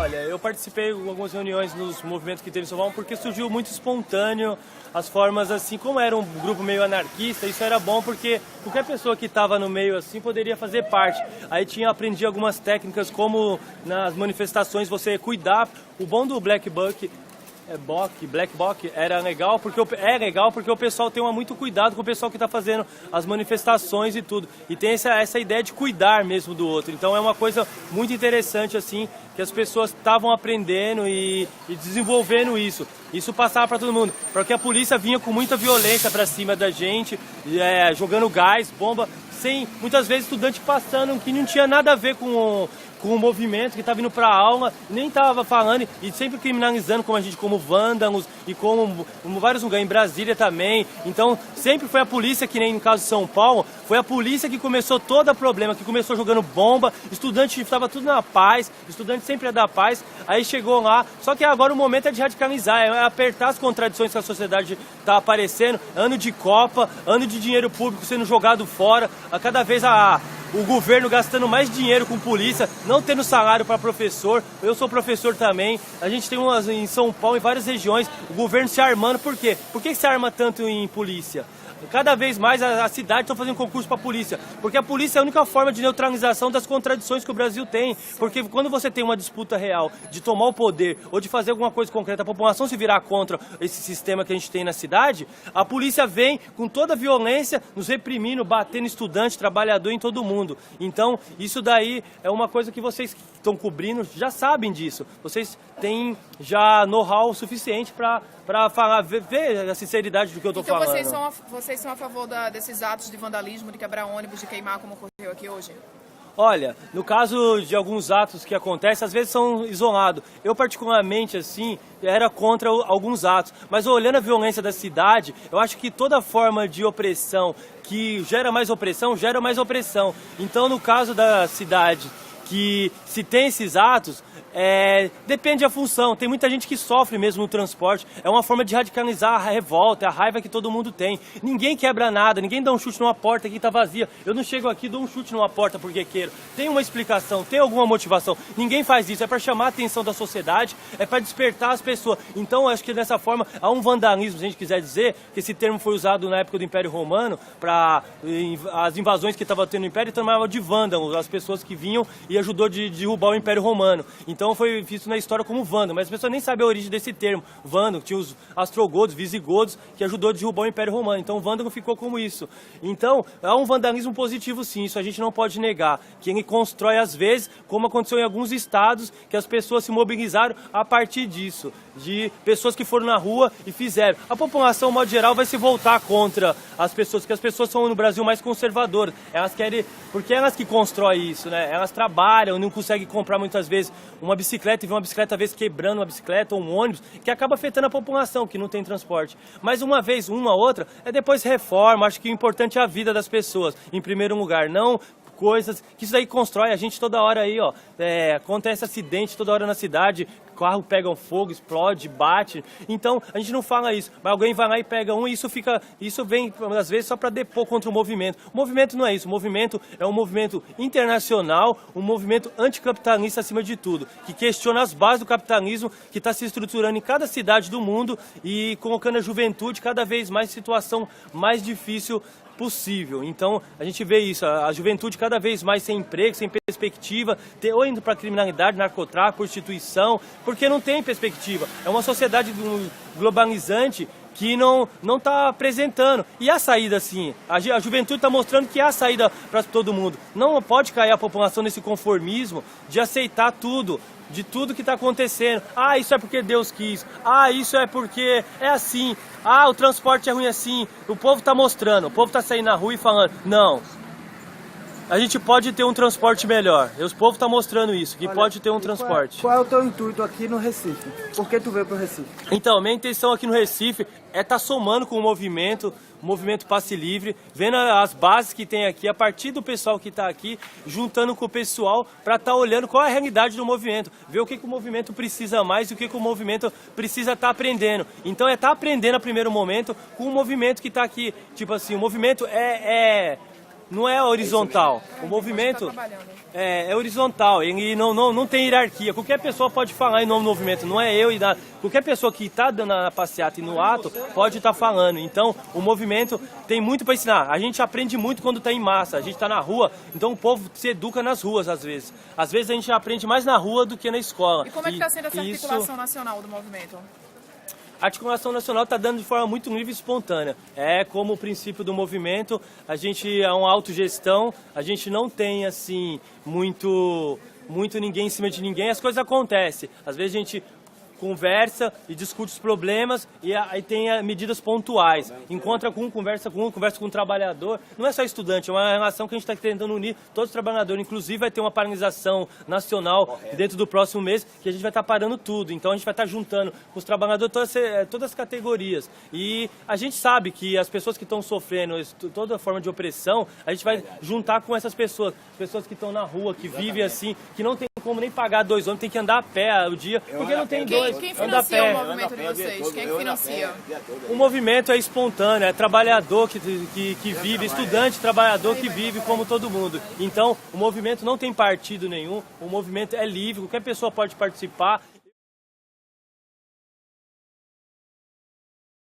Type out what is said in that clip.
Olha, eu participei de algumas reuniões nos movimentos que teve em São Paulo porque surgiu muito espontâneo as formas assim, como era um grupo meio anarquista, isso era bom porque qualquer pessoa que estava no meio assim poderia fazer parte. Aí aprendi algumas técnicas como nas manifestações você cuidar. O bom do Black Bloc era legal porque o pessoal tem muito cuidado com o pessoal que está fazendo as manifestações e tudo. E tem essa ideia de cuidar mesmo do outro. Então é uma coisa muito interessante assim, que as pessoas estavam aprendendo e desenvolvendo isso. Isso passava para todo mundo. Porque a polícia vinha com muita violência para cima da gente, jogando gás, bomba, sem muitas vezes estudante passando que não tinha nada a ver com o movimento, que estava indo para a aula, nem estava falando, e sempre criminalizando como vândalos e como vários lugares, em Brasília também. Então, sempre foi a polícia, que nem no caso de São Paulo, foi a polícia que começou todo o problema, que começou jogando bomba, estudante estava tudo na paz, estudante sempre é da paz, aí chegou lá, só que agora o momento é de radicalizar, é apertar as contradições que a sociedade está aparecendo, ano de Copa, ano de dinheiro público sendo jogado fora, a cada vez o governo gastando mais dinheiro com polícia, não tendo salário para professor. Eu sou professor também. A gente tem em São Paulo, em várias regiões, o governo se armando. Por quê? Por que se arma tanto em polícia? Cada vez mais a cidade está fazendo concurso para a polícia, porque a polícia é a única forma de neutralização das contradições que o Brasil tem, porque quando você tem uma disputa real de tomar o poder ou de fazer alguma coisa concreta, a população se virar contra esse sistema que a gente tem na cidade, a polícia vem com toda a violência, nos reprimindo, batendo estudante, trabalhador, em todo mundo. Então, isso daí é uma coisa que vocês que estão cobrindo já sabem disso, vocês têm já know-how suficiente para falar, ver a sinceridade do que eu estou falando. Então vocês são a favor desses atos de vandalismo, de quebrar ônibus, de queimar, como ocorreu aqui hoje? Olha, no caso de alguns atos que acontecem, às vezes são isolados. Eu particularmente, assim, era contra alguns atos. Mas olhando a violência da cidade, eu acho que toda forma de opressão que gera mais opressão, gera mais opressão. Então, no caso da cidade, que se tem esses atos, depende da função. Tem muita gente que sofre mesmo no transporte. É uma forma de radicalizar a revolta, a raiva que todo mundo tem. Ninguém quebra nada, ninguém dá um chute numa porta que está vazia. Eu não chego aqui e dou um chute numa porta porque quero. Tem uma explicação, tem alguma motivação. Ninguém faz isso, é para chamar a atenção da sociedade, é para despertar as pessoas. Então, acho que dessa forma, há um vandalismo, se a gente quiser dizer, que esse termo foi usado na época do Império Romano, para as invasões que estavam tendo no Império, então chamava de vândalos, as pessoas que vinham e ajudou a derrubar o Império Romano. Então, foi visto na história como vândalo, mas as pessoas nem sabem a origem desse termo. Vândalo, tinha os astrogodos, visigodos, que ajudou a derrubar o Império Romano. Então, o vândalo ficou como isso. Então, há um vandalismo positivo, sim, isso a gente não pode negar. Que ele constrói, às vezes, como aconteceu em alguns estados, que as pessoas se mobilizaram a partir disso, de pessoas que foram na rua e fizeram. A população, de modo geral, vai se voltar contra as pessoas, porque as pessoas são, no Brasil, mais conservadoras. Elas querem, porque elas que constroem isso, né? Elas trabalham, não conseguem comprar, muitas vezes, uma bicicleta e ver uma bicicleta, às vezes, quebrando uma bicicleta ou um ônibus, que acaba afetando a população, que não tem transporte. Mas uma vez, uma outra, depois reforma. Acho que o importante é a vida das pessoas, em primeiro lugar, não coisas que isso aí constrói. A gente toda hora aí, acontece acidente toda hora na cidade, carro pega fogo, explode, bate. Então, a gente não fala isso, mas alguém vai lá e pega um e isso vem, às vezes, só para depor contra o movimento. O movimento não é isso, o movimento é um movimento internacional, um movimento anticapitalista acima de tudo, que questiona as bases do capitalismo, que está se estruturando em cada cidade do mundo e colocando a juventude cada vez mais em situação mais difícil possível. Então, a gente vê isso, a juventude cada vez mais sem emprego, sem perspectiva, ou indo para a criminalidade, narcotráfico, prostituição, porque não tem perspectiva. É uma sociedade globalizante que não está apresentando. E a saída, sim, a juventude está mostrando que há saída para todo mundo. Não pode cair a população nesse conformismo de aceitar tudo, de tudo que está acontecendo. Ah, isso é porque Deus quis. Ah, isso é porque é assim. Ah, o transporte é ruim assim. O povo está mostrando, o povo está saindo na rua e falando, não, a gente pode ter um transporte melhor. E os povos estão mostrando isso, que pode ter um transporte. Qual é o teu intuito aqui no Recife? Por que tu veio para o Recife? Então, minha intenção aqui no Recife é estar somando com o movimento Passe Livre, vendo as bases que tem aqui, a partir do pessoal que está aqui, juntando com o pessoal para estar olhando qual é a realidade do movimento, ver o que o movimento precisa mais e o que o movimento precisa estar aprendendo. Então, estar aprendendo a primeiro momento com o movimento que está aqui. Tipo assim, o movimento não é horizontal. O movimento é horizontal, ele não tem hierarquia. Qualquer pessoa pode falar em nome do movimento, não é eu e nada. Qualquer pessoa que está dando na passeata e no ato pode estar falando. Então, o movimento tem muito para ensinar. A gente aprende muito quando está em massa, a gente está na rua, então o povo se educa nas ruas às vezes. Às vezes a gente aprende mais na rua do que na escola. E como é que está sendo essa articulação nacional do movimento? A articulação nacional está dando de forma muito livre e espontânea. É como o princípio do movimento, a gente é uma autogestão, a gente não tem assim muito ninguém em cima de ninguém, as coisas acontecem. Às vezes a gente conversa e discute os problemas e aí tem medidas pontuais. Encontra com um, conversa com um trabalhador. Não é só estudante, é uma relação que a gente está tentando unir todos os trabalhadores. Inclusive vai ter uma paralisação nacional dentro do próximo mês que a gente vai estar parando tudo. Então a gente vai estar juntando com os trabalhadores todas as categorias. E a gente sabe que as pessoas que estão sofrendo toda forma de opressão, a gente vai juntar com essas pessoas. Pessoas que estão na rua, que vivem assim, que não tem como nem pagar 2 ônibus, tem que andar a pé o dia, porque não tem dois. Quem financia o movimento de vocês? Quem financia? O movimento é espontâneo, é trabalhador que vive, estudante, trabalhador que vive como todo mundo. Então, o movimento não tem partido nenhum, o movimento é livre, qualquer pessoa pode participar.